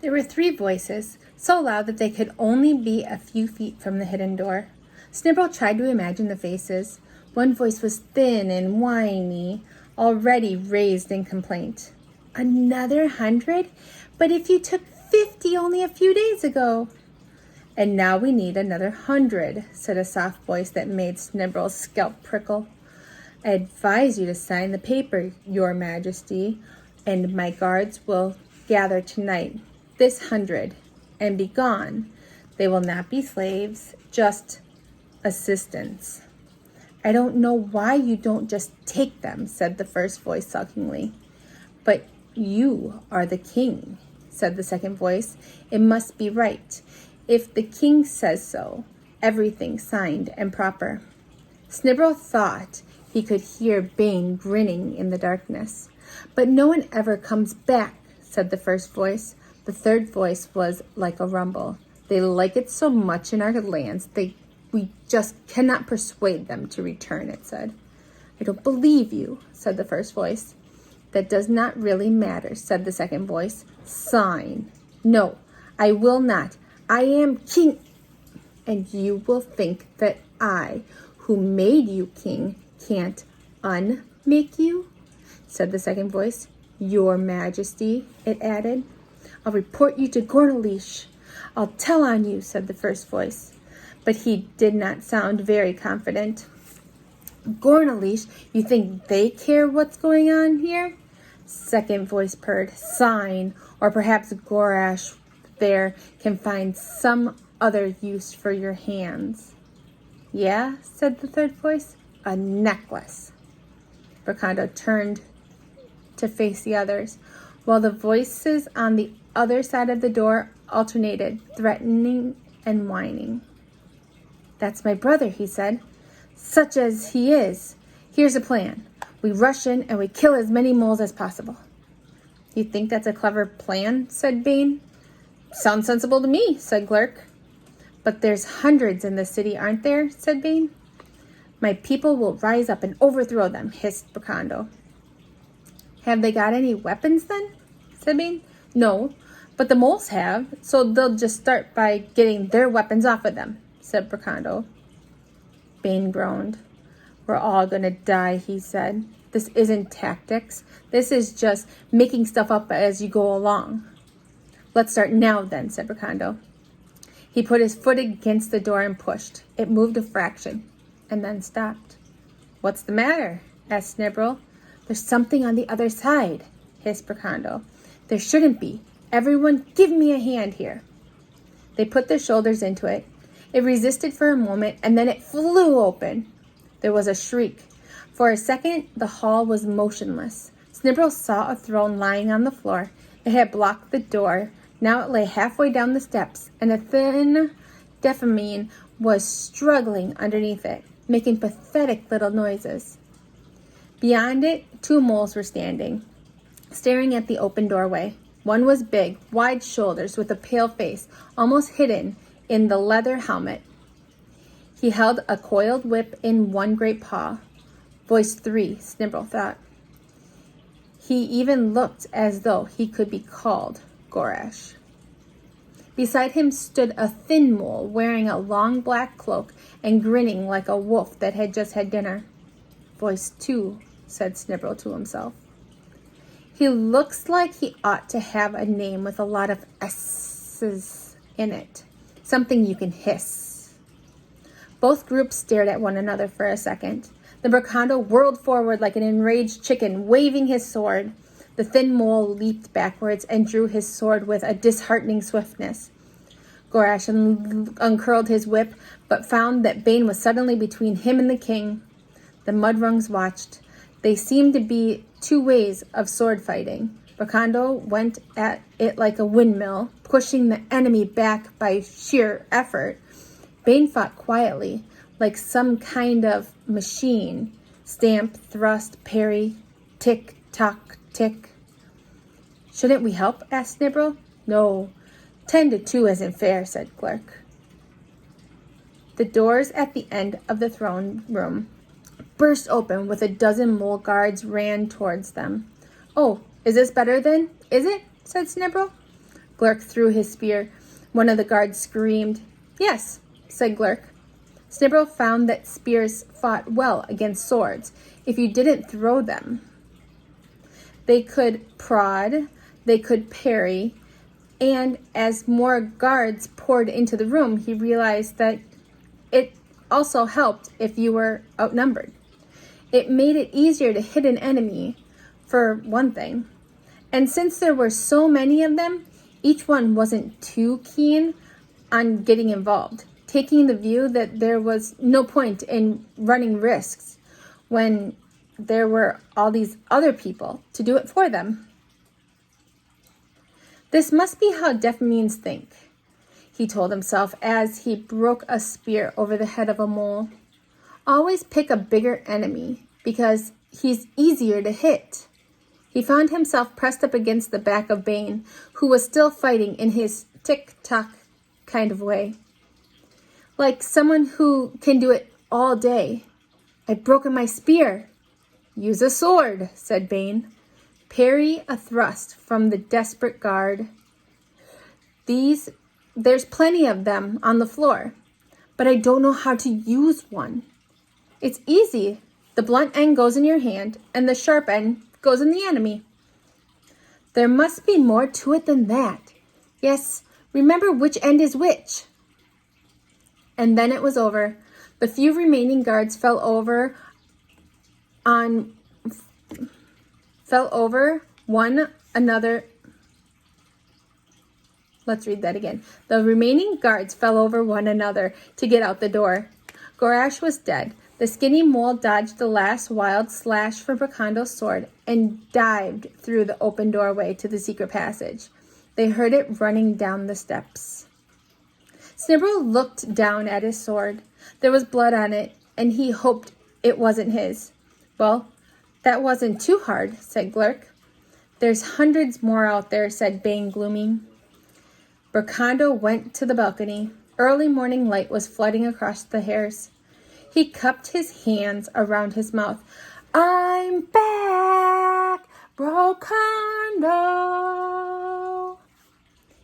There were 3 voices, so loud that they could only be a few feet from the hidden door. Snibble tried to imagine the faces. One voice was thin and whiny, already raised in complaint. "Another 100? But if you took 50 only a few days ago." "And now we need another 100, said a soft voice that made Snibble's scalp prickle. "I advise you to sign the paper, Your Majesty, and my guards will gather tonight, this 100, and be gone. They will not be slaves, just assistants." "I don't know why you don't just take them," said the first voice sulkingly. "But you are the king," said the second voice. "It must be right. If the king says so, everything signed and proper." Snibble thought he could hear Bane grinning in the darkness. "But no one ever comes back," said the first voice. The third voice was like a rumble. "They like it so much in our lands, we just cannot persuade them to return," it said. "I don't believe you," said the first voice. "That does not really matter," said the second voice. "Sign." "No, I will not. I am king." "And you will think that I, who made you king, can't unmake you," said the second voice. "Your Majesty," it added. "I'll report you to Gornalish. I'll tell on you," said the first voice. But he did not sound very confident. "Gornalish, you think they care what's going on here?" Second voice purred. "Sign, or perhaps Gorash there can find some other use for your hands." "Yeah," said the third voice. "A necklace." Berkando turned to face the others, while the voices on the other side of the door alternated, threatening and whining. "That's my brother," he said. "Such as he is. Here's a plan. We rush in and we kill as many moles as possible." "You think that's a clever plan?" said Bane. "Sounds sensible to me," said Glurk. "But there's hundreds in the city, aren't there?" said Bane. "My people will rise up and overthrow them," hissed Berkando. "Have they got any weapons then?" said Bane. "No, but the moles have, so they'll just start by getting their weapons off of them," said Berkando. Bane groaned. "We're all gonna die," he said. "This isn't tactics. This is just making stuff up as you go along." "Let's start now then," said Berkando. He put his foot against the door and pushed. It moved a fraction, and then stopped. "What's the matter?" asked Snibble. "There's something on the other side," hissed Berkando. "There shouldn't be. Everyone give me a hand here." They put their shoulders into it. It resisted for a moment, and then it flew open. There was a shriek. For a second, the hall was motionless. Snibble saw a throne lying on the floor. It had blocked the door. Now it lay halfway down the steps, and a thin Deafamine was struggling underneath it, making pathetic little noises. Beyond it, 2 moles were standing, staring at the open doorway. One was big, wide shoulders, with a pale face, almost hidden in the leather helmet. He held a coiled whip in one great paw. Voice 3, Snibble thought. He even looked as though he could be called Gorash. Beside him stood a thin mole wearing a long black cloak and grinning like a wolf that had just had dinner. Voice 2, said Snibble to himself. He looks like he ought to have a name with a lot of S's in it. Something you can hiss. Both groups stared at one another for a second. The Berkando whirled forward like an enraged chicken, waving his sword. The thin mole leaped backwards and drew his sword with a disheartening swiftness. Gorash uncurled his whip, but found that Bane was suddenly between him and the king. The Mudrungs watched. They seemed to be 2 ways of sword fighting. Berkando went at it like a windmill, pushing the enemy back by sheer effort. Bane fought quietly, like some kind of machine. Stamp, thrust, parry, tick, tock, tick. Shouldn't we help? Asked Snibble. No, 10 to 2 isn't fair, said Glurk. The doors at the end of the throne room burst open with a dozen mole guards ran towards them. Oh, is this better then? Is it? Said Snibble. Glurk threw his spear. One of the guards screamed. Yes, said Glurk. Snibble found that spears fought well against swords if you didn't throw them. They could prod, they could parry, and as more guards poured into the room, he realized that it also helped if you were outnumbered. It made it easier to hit an enemy, for one thing. And since there were so many of them, each one wasn't too keen on getting involved, taking the view that there was no point in running risks when there were all these other people to do it for them. This must be how deaf means think, he told himself as he broke a spear over the head of a mole. Always pick a bigger enemy because he's easier to hit. He found himself pressed up against the back of Bane, who was still fighting in his tick-tock kind of way. Like someone who can do it all day. I've broken my spear. Use a sword, said Bane. Parry a thrust from the desperate guard. There's plenty of them on the floor, but I don't know how to use one. It's easy. The blunt end goes in your hand, and the sharp end goes in the enemy. There must be more to it than that. Yes, remember which end is which. And then it was over. The few remaining guards fell over one another. Let's read that again. The remaining guards fell over one another to get out the door. Gorash was dead. The skinny mole dodged the last wild slash from Bracondo's sword and dived through the open doorway to the secret passage. They heard it running down the steps. Snibble looked down at his sword. There was blood on it, and he hoped it wasn't his. Well, that wasn't too hard, said Glurk. There's hundreds more out there, said Bane, glooming. Bracondo went to the balcony. Early morning light was flooding across the hairs. He cupped his hands around his mouth. I'm back, Bracondo.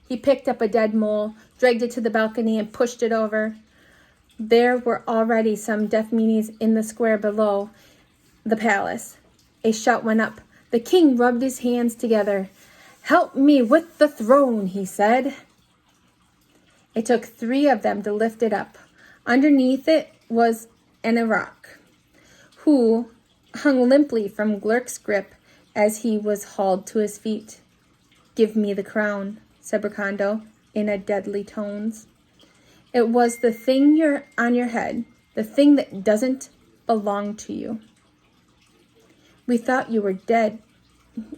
He picked up a dead mole, dragged it to the balcony, and pushed it over. There were already some deaf meanies in the square below the palace. A shout went up. The king rubbed his hands together. Help me with the throne, he said. It took 3 of them to lift it up. Underneath it was Anarok, who hung limply from Glurk's grip as he was hauled to his feet. Give me the crown, said Bracondo in a deadly tones. It was the thing on your head, the thing that doesn't belong to you. We thought you were dead.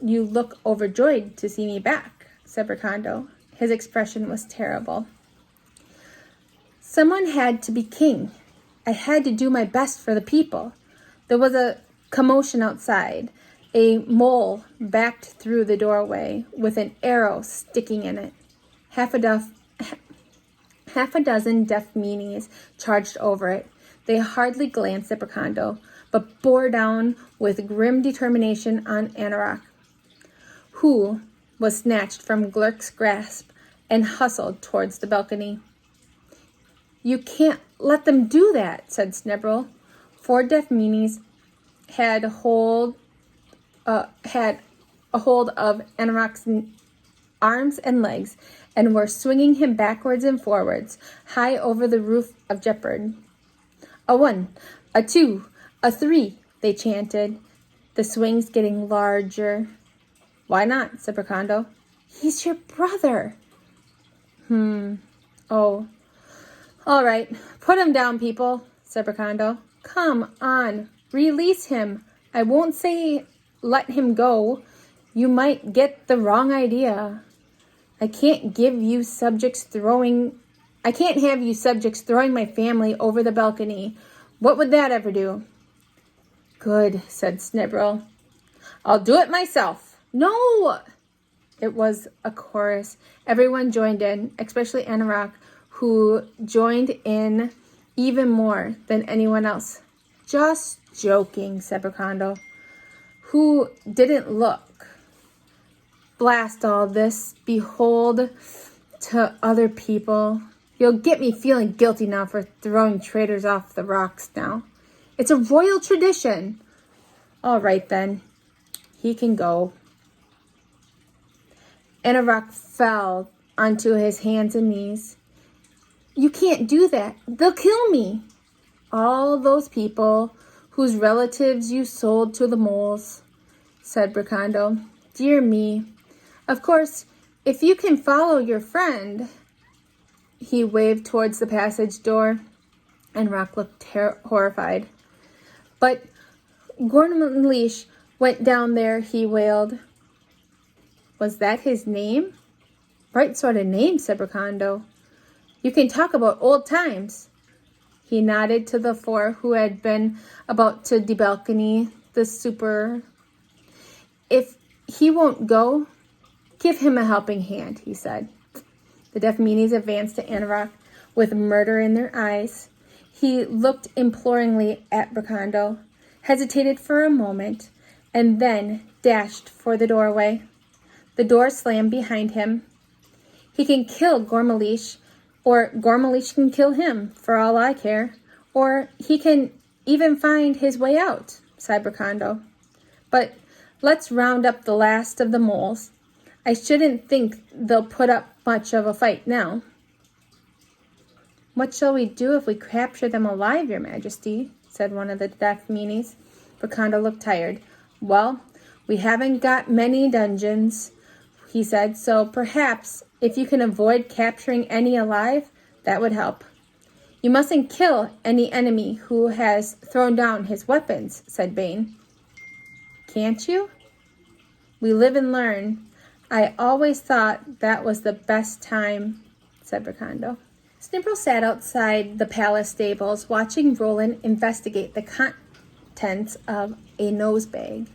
You look overjoyed to see me back, said Bracondo. His expression was terrible. Someone had to be king. I had to do my best for the people. There was a commotion outside. A mole backed through the doorway with an arrow sticking in it. Half a dozen deaf meanies charged over it. They hardly glanced at Bracondo, but bore down with grim determination on Anarok, who was snatched from Glurk's grasp and hustled towards the balcony. You can't let them do that, said Snibble. 4 deaf meanies had a hold of Anarok's arms and legs and were swinging him backwards and forwards, high over the roof of Jeopard. A 1, a 2, a 3, they chanted, the swings getting larger. Why not, said Bracondo. He's your brother. Oh. All right, put him down, people, said Bracondo. Come on, release him. I won't say let him go. You might get the wrong idea. I can't have you subjects throwing my family over the balcony. What would that ever do? Good, said Snibble. I'll do it myself. No! It was a chorus. Everyone joined in, especially Anarok, who joined in even more than anyone else. Just joking, said Bracondo, who didn't look Blast all this. Behold to other people. You'll get me feeling guilty now for throwing traitors off the rocks now. It's a royal tradition. All right then. He can go. Anarok fell onto his hands and knees. You can't do that. They'll kill me. All those people whose relatives you sold to the moles, said Bracando. Dear me. Of course, if you can follow your friend. He waved towards the passage door, and Rock looked horrified. But Gormalish went down there, he wailed. Was that his name? Right sort of name, said Bracando. You can talk about old times. He nodded to the four who had been about to debalcony the super. If he won't go, give him a helping hand, he said. The deaf meanies advanced to Anarok with murder in their eyes. He looked imploringly at Bracando, hesitated for a moment, and then dashed for the doorway. The door slammed behind him. He can kill Gormalish, or Gormalish can kill him, for all I care. Or he can even find his way out, sighed Bracando. But let's round up the last of the moles. I shouldn't think they'll put up much of a fight now. What shall we do if we capture them alive, Your Majesty? Said one of the deaf meanies. Bracando looked tired. Well, we haven't got many dungeons, he said, so perhaps if you can avoid capturing any alive, that would help. You mustn't kill any enemy who has thrown down his weapons, said Bane. Can't you? We live and learn. I always thought that was the best time, said Bracando. Snibble sat outside the palace stables, watching Roland investigate the contents of a nosebag.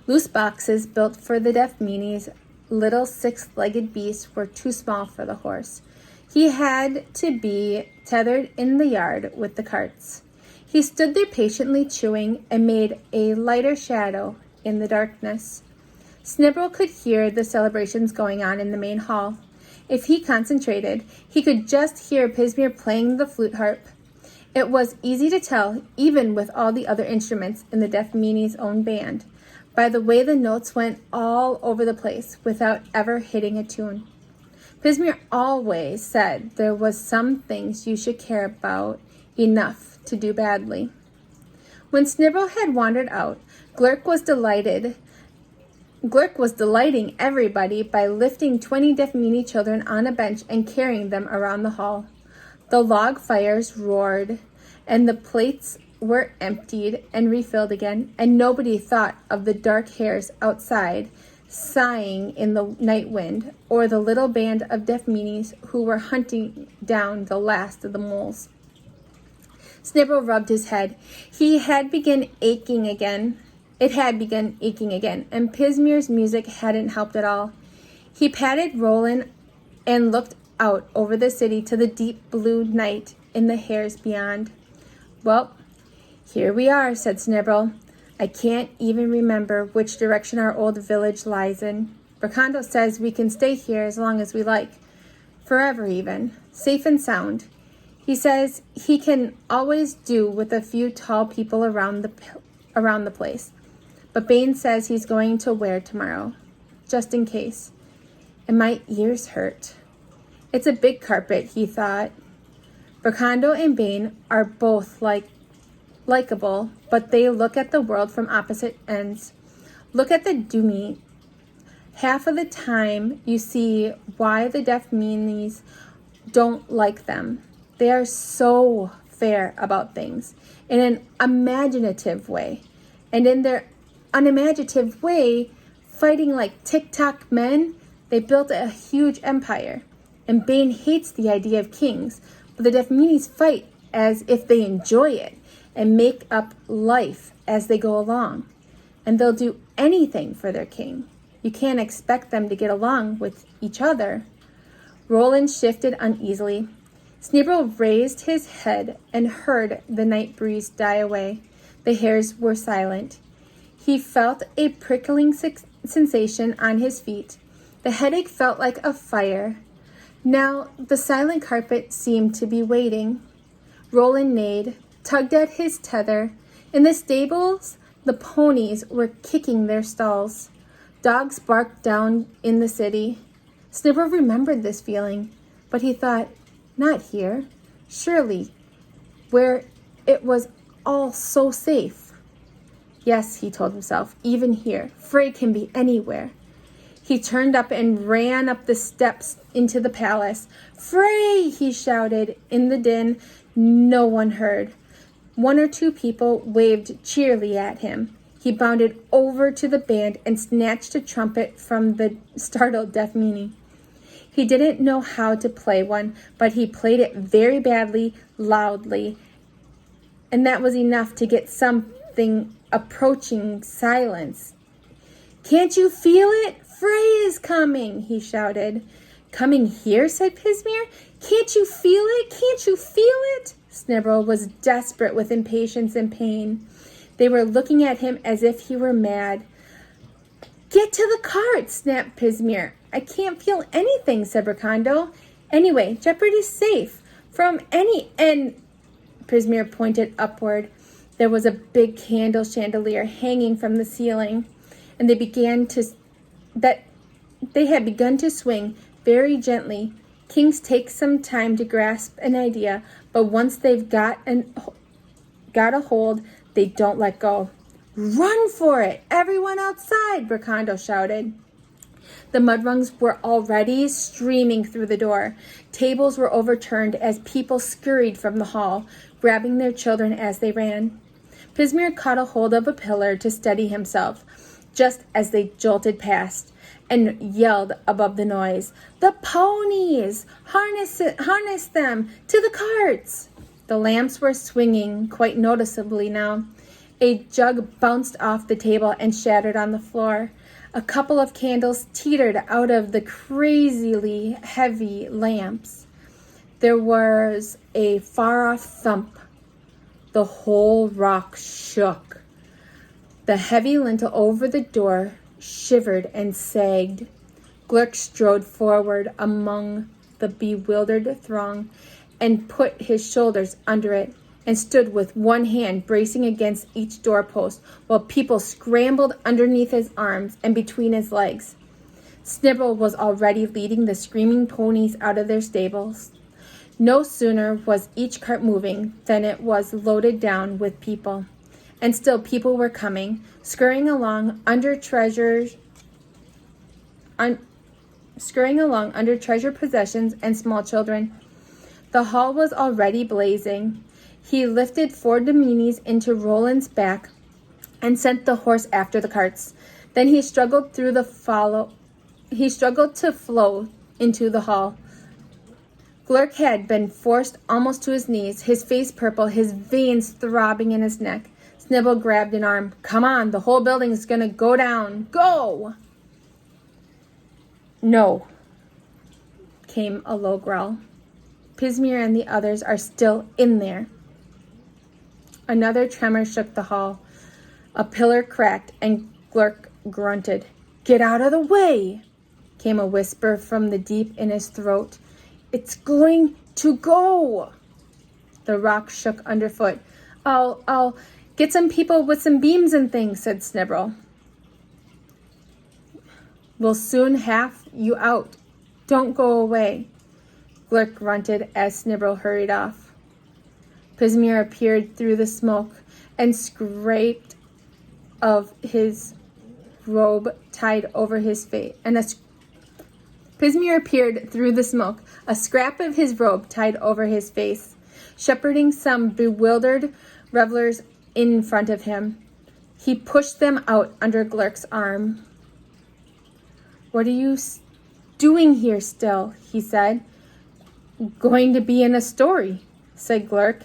Loose boxes built for the deaf meanies, little six-legged beasts were too small for the horse. He had to be tethered in the yard with the carts. He stood there patiently chewing and made a lighter shadow in the darkness. Snibble could hear the celebrations going on in the main hall. If he concentrated, he could just hear Pismir playing the flute harp. It was easy to tell, even with all the other instruments in the deaf meanie's own band, by the way the notes went all over the place without ever hitting a tune. Pismir always said there was some things you should care about enough to do badly. When Snibble had wandered out, Glurk was delighting everybody by lifting 20 deaf meanie children on a bench and carrying them around the hall. The log fires roared, and the plates were emptied and refilled again, and nobody thought of the dark hairs outside sighing in the night wind, or the little band of deaf meanies who were hunting down the last of the moles. Snibble rubbed his head. It had begun aching again, and Pismir's music hadn't helped at all. He patted Roland and looked out over the city to the deep blue night in the hairs beyond. Well, here we are, said Snibble. I can't even remember which direction our old village lies in. Bracando says we can stay here as long as we like. Forever even. Safe and sound. He says he can always do with a few tall people around the place. But Bane says he's going to wear tomorrow, just in case. And my ears hurt. It's a big carpet, he thought. Bracando and Bane are both likable, but they look at the world from opposite ends. Look at the Doomy. Half of the time you see why the deaf meanies don't like them. They are so fair about things in an imaginative way. And in their unimaginative way, fighting like tic-tac men, they built a huge empire. And Bane hates the idea of kings, but the deaf meanies fight as if they enjoy it and make up life as they go along. And they'll do anything for their king. You can't expect them to get along with each other. Roland shifted uneasily. Snibble raised his head and heard the night breeze die away. The hairs were silent. He felt a prickling sensation on his feet. The headache felt like a fire. Now the silent carpet seemed to be waiting. Roland neighed, tugged at his tether. In the stables, the ponies were kicking their stalls. Dogs barked down in the city. Snibble remembered this feeling, but he thought, not here. Surely, where it was all so safe. Yes, he told himself, even here. Frey can be anywhere. He turned up and ran up the steps into the palace. Frey, he shouted. In the din, no one heard. One or two people waved cheerily at him. He bounded over to the band and snatched a trumpet from the startled Deaf Meanie. He didn't know how to play one, but he played it very badly, loudly, and that was enough to get something approaching silence. Can't you feel it? Frey is coming, he shouted. Coming here, said Pismire. Can't you feel it? Can't you feel it? Snibble was desperate with impatience and pain. They were looking at him as if he were mad. Get to the cart, snapped Pismire. I can't feel anything, said Brakando. Anyway, Jeopardy's safe. From any end, Pismire pointed upward. There was a big candle chandelier hanging from the ceiling, and they had begun to swing very gently. Kings take some time to grasp an idea, but once they've got a hold, they don't let go. Run for it! Everyone outside! Brakando shouted. The mudrungs were already streaming through the door. Tables were overturned as people scurried from the hall, grabbing their children as they ran. Pismire caught a hold of a pillar to steady himself, just as they jolted past, and yelled above the noise, "The ponies! Harness them to the carts!" The lamps were swinging quite noticeably now. A jug bounced off the table and shattered on the floor. A couple of candles teetered out of the crazily heavy lamps. There was a far-off thump. The whole rock shook. The heavy lintel over the door shivered and sagged. Glurk strode forward among the bewildered throng and put his shoulders under it and stood with one hand bracing against each doorpost while people scrambled underneath his arms and between his legs. Snibble was already leading the screaming ponies out of their stables. No sooner was each cart moving than it was loaded down with people. And still people were coming, scurrying along under treasure possessions and small children. The hall was already blazing. He lifted 4 dominies into Roland's back and sent the horse after the carts. Then he struggled to flow into the hall. Glurk had been forced almost to his knees, his face purple, his veins throbbing in his neck. Snibble grabbed an arm. Come on, the whole building is going to go down. Go! No, came a low growl. Pismire and the others are still in there. Another tremor shook the hall. A pillar cracked and Glurk grunted. Get out of the way, came a whisper from the deep in his throat. It's going to go. The rock shook underfoot. I'll get some people with some beams and things, said Snibble. We'll soon have you out. Don't go away. Glurk grunted as Snibble hurried off. Pismire appeared through the smoke and scraped of his robe tied over his face. Pismire appeared through the smoke, a scrap of his robe tied over his face, shepherding some bewildered revelers in front of him. He pushed them out under Glurk's arm. What are you doing here still? He said. Going to be in a story, said Glurk.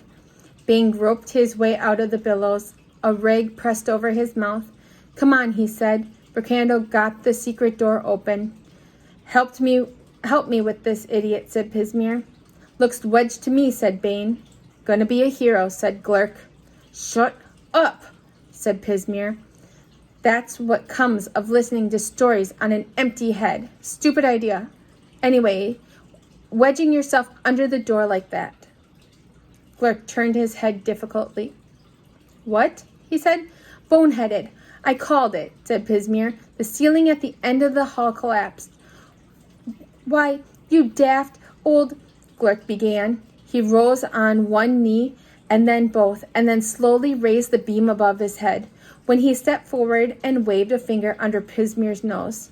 Bane groped his way out of the billows, a rag pressed over his mouth. Come on, he said. Brakando got the secret door open. Help me with this idiot, said Pismire. Looks wedged to me, said Bane. Gonna be a hero, said Glurk. Shut up, said Pismire. That's what comes of listening to stories on an empty head. Stupid idea. Anyway, wedging yourself under the door like that. Glurk turned his head difficultly. What? He said. Boneheaded. I called it, said Pismire. The ceiling at the end of the hall collapsed. Why, you daft old... Glurk began. He rose on one knee and then both, and then slowly raised the beam above his head, when he stepped forward and waved a finger under Pismire's nose.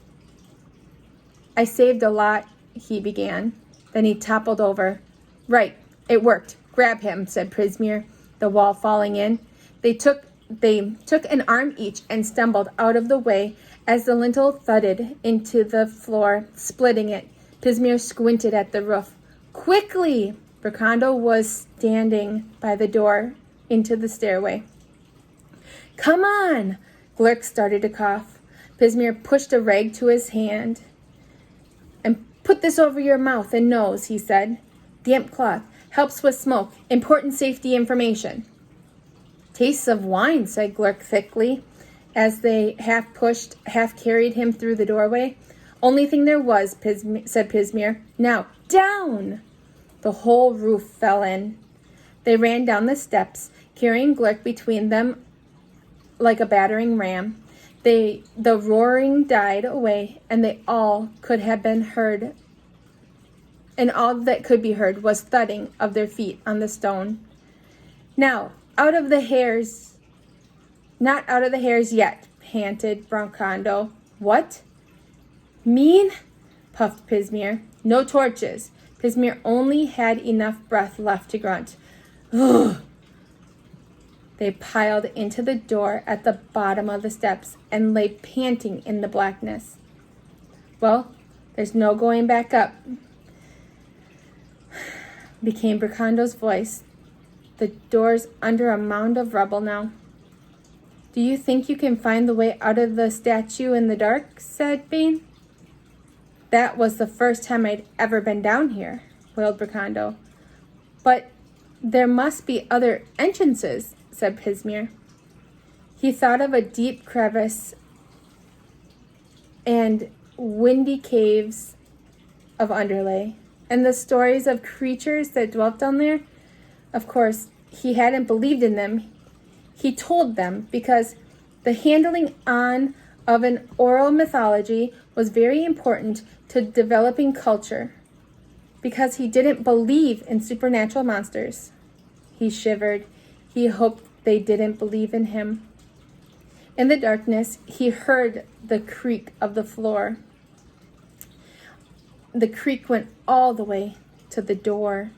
I saved a lot, he began. Then he toppled over. Right, it worked. Grab him, said Pismire, the wall falling in. They took an arm each and stumbled out of the way as the lintel thudded into the floor, splitting it. Pismire squinted at the roof. Quickly! Bercando was standing by the door into the stairway. Come on! Glurk started to cough. Pismire pushed a rag to his hand. And put this over your mouth and nose, he said. Damp cloth. Helps with smoke. Important safety information. Tastes of wine, said Glurk thickly, as they half pushed, half carried him through the doorway. Only thing there was, said Pismire. Now, down! The whole roof fell in. They ran down the steps, carrying Glurk between them like a battering ram. The roaring died away, and all that could be heard was thudding of their feet on the stone. Now, not out of the hairs yet, panted Bercando. What? Mean? Puffed Pismire. No torches. Pismire only had enough breath left to grunt. Ugh. They piled into the door at the bottom of the steps and lay panting in the blackness. Well, there's no going back up, became Bercando's voice. The door's under a mound of rubble now. Do you think you can find the way out of the statue in the dark? Said Bane. That was the first time I'd ever been down here, wailed Bercando. But there must be other entrances, said Pismire. He thought of a deep crevice and windy caves of Underlay, and the stories of creatures that dwelt down there. Of course, he hadn't believed in them. He told them because the handling on of an oral mythology was very important to developing culture, because he didn't believe in supernatural monsters. He shivered. He hoped they didn't believe in him. In the darkness, he heard the creak of the floor. The creak went all the way to the door.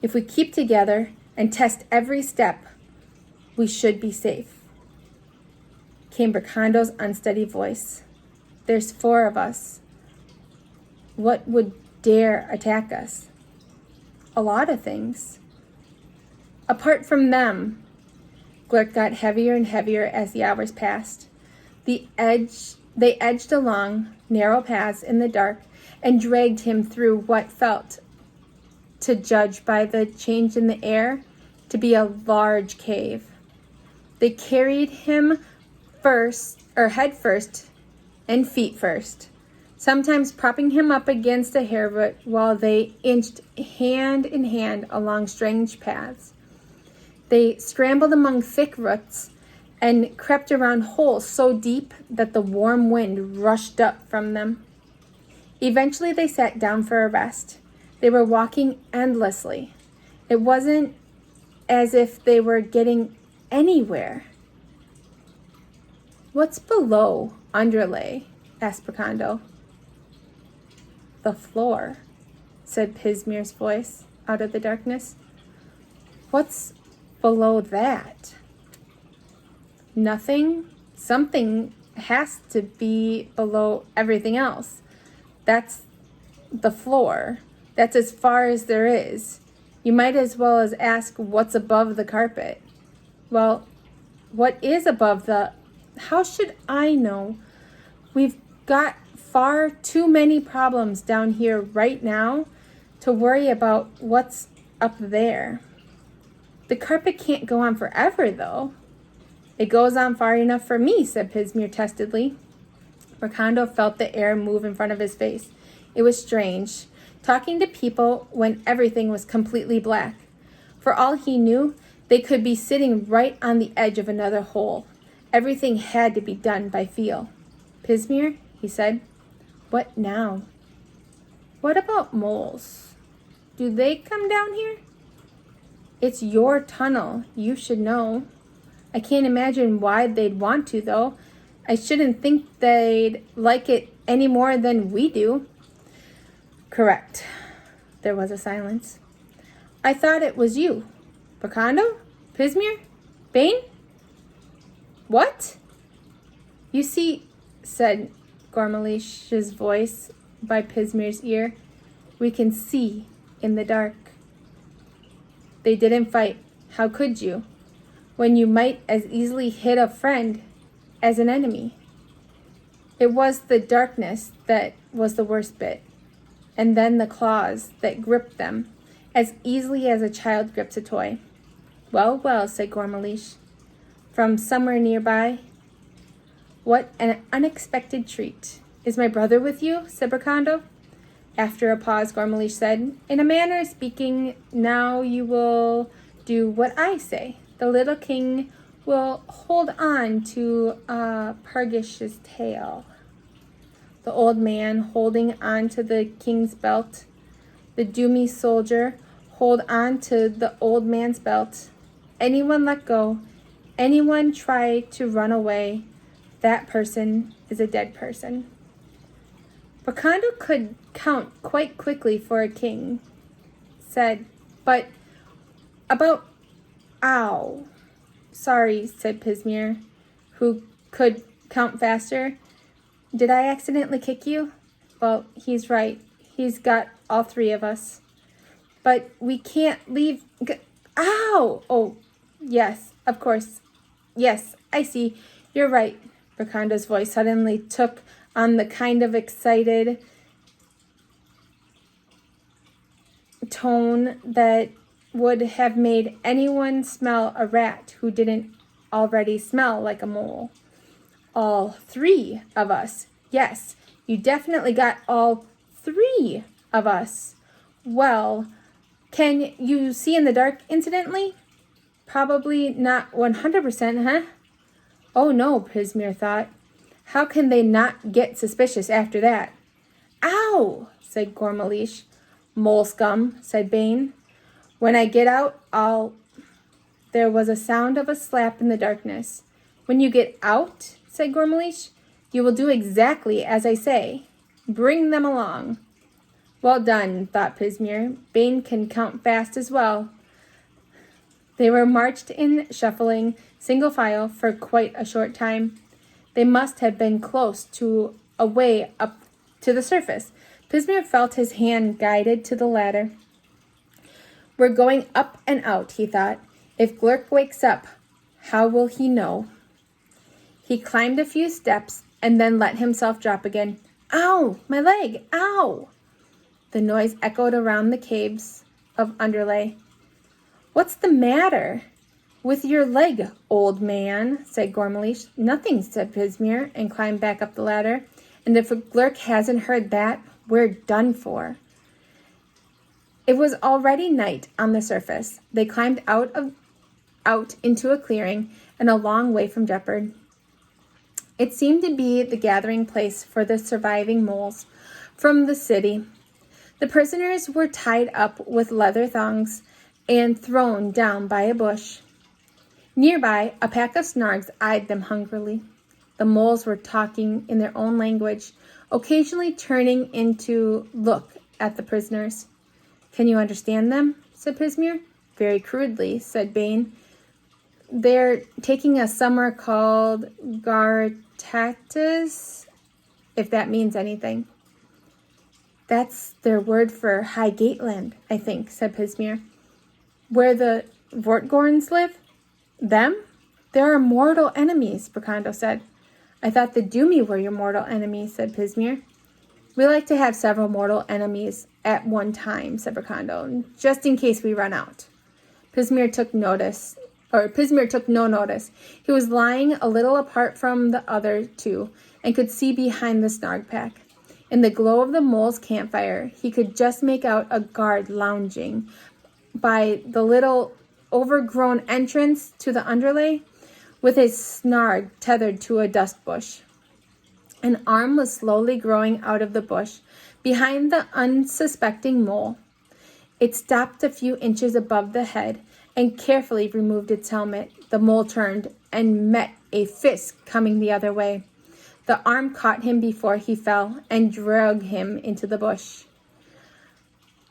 If we keep together and test every step, we should be safe, came Bercando's unsteady voice. There's 4 of us. What would dare attack us? A lot of things. Apart from them, Glurk got heavier and heavier as the hours passed. They edged along narrow paths in the dark and dragged him through what felt, to judge by the change in the air, to be a large cave. They carried him head first and feet first, sometimes propping him up against a hairroot while they inched hand in hand along strange paths. They scrambled among thick roots and crept around holes so deep that the warm wind rushed up from them. Eventually they sat down for a rest. They were walking endlessly. It wasn't as if they were getting anywhere. What's below Underlay? Asked Bercando. The floor, said Pismire's voice out of the darkness. What's below that? Nothing. Something has to be below everything else. That's the floor. That's as far as there is. You might as well as ask what's above the carpet. Well, what is above the... How should I know? We've got far too many problems down here right now to worry about what's up there. The carpet can't go on forever, though. It goes on far enough for me, said Pismir testedly. Bracando felt the air move in front of his face. It was strange, talking to people when everything was completely black. For all he knew, they could be sitting right on the edge of another hole. Everything had to be done by feel. Pismir, he said, what now? What about moles? Do they come down here? It's your tunnel. You should know. I can't imagine why they'd want to, though. I shouldn't think they'd like it any more than we do. Correct. There was a silence. I thought it was you. Bracando? Pismir? Bane? What? You see, said Gormalish's voice by Pismir's ear, we can see in the dark. They didn't fight. How could you? When you might as easily hit a friend as an enemy. It was the darkness that was the worst bit, and then the claws that gripped them as easily as a child grips a toy. Well, well, said Gormalish, from somewhere nearby. What an unexpected treat. Is my brother with you? Said Bracando. After a pause, Gormalish said, in a manner of speaking, now you will do what I say. The little king will hold on to Pargish's tail. The old man holding on to the king's belt. The doomy soldier hold on to the old man's belt. Anyone let go, anyone try to run away, that person is a dead person. Bracando could count quite quickly for a king, said, but about, ow. Sorry, said Pismir, who could count faster. Did I accidentally kick you? Well, he's right. He's got all three of us. But we can't leave. Ow! Oh, yes, of course. Yes, I see. You're right. Bracando's voice suddenly took on the kind of excited tone that would have made anyone smell a rat who didn't already smell like a mole. All three of us. Yes, you definitely got all three of us. Well, can you see in the dark, incidentally? Probably not 100%, huh? Oh no, Pismir thought. How can they not get suspicious after that? Ow, said Gormalish. Mole scum, said Bane. When I get out, I'll... There was a sound of a slap in the darkness. When you get out, said Gormalish, you will do exactly as I say. Bring them along. Well done, thought Pismir. Bane can count fast as well. They were marched in shuffling, single file, for quite a short time. They must have been close to a way up to the surface. Pismir felt his hand guided to the ladder. We're going up and out, he thought. If Glurk wakes up, how will he know? He climbed a few steps and then let himself drop again. Ow, my leg, ow! The noise echoed around the caves of Underlay. What's the matter with your leg, old man? Said Gormalish. Nothing, said Pismir, and climbed back up the ladder. And if Glurk hasn't heard that, we're done for. It was already night on the surface. They climbed out into a clearing and a long way from Jeopard. It seemed to be the gathering place for the surviving moles from the city. The prisoners were tied up with leather thongs and thrown down by a bush. Nearby, a pack of snargs eyed them hungrily. The moles were talking in their own language, occasionally turning in to look at the prisoners. Can you understand them? Said Pismir. Very crudely, said Bane. They're taking us somewhere called Gartatus, if that means anything. That's their word for High Gateland, I think, said Pismir. Where the Vortgorns live? Them? They're our mortal enemies, Bracando said. I thought the Doomy were your mortal enemies, said Pismir. We like to have several mortal enemies at one time, said Bracando, just in case we run out. Pismir took notice Pismir took no notice. He was lying a little apart from the other two and could see behind the Snarg pack. In the glow of the mole's campfire, he could just make out a guard lounging by the little overgrown entrance to the underlay with his Snarg tethered to a dust bush. An arm was slowly growing out of the bush behind the unsuspecting mole. It stopped a few inches above the head and carefully removed its helmet. The mole turned and met a fist coming the other way. The arm caught him before he fell and dragged him into the bush.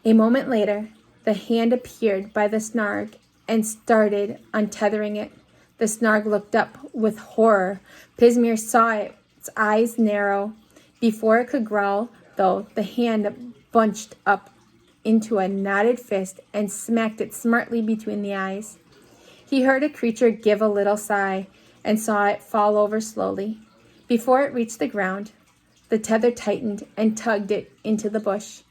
A moment later, the hand appeared by the Snarg and started untethering it. The Snarg looked up with horror. Pismir saw its eyes narrow. Before it could growl, though, the hand bunched up into a knotted fist and smacked it smartly between the eyes. He heard a creature give a little sigh and saw it fall over slowly. Before it reached the ground, the tether tightened and tugged it into the bush.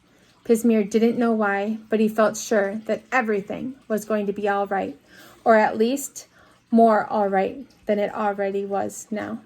Pismir didn't know why, but he felt sure that everything was going to be all right, or at least more all right than it already was now.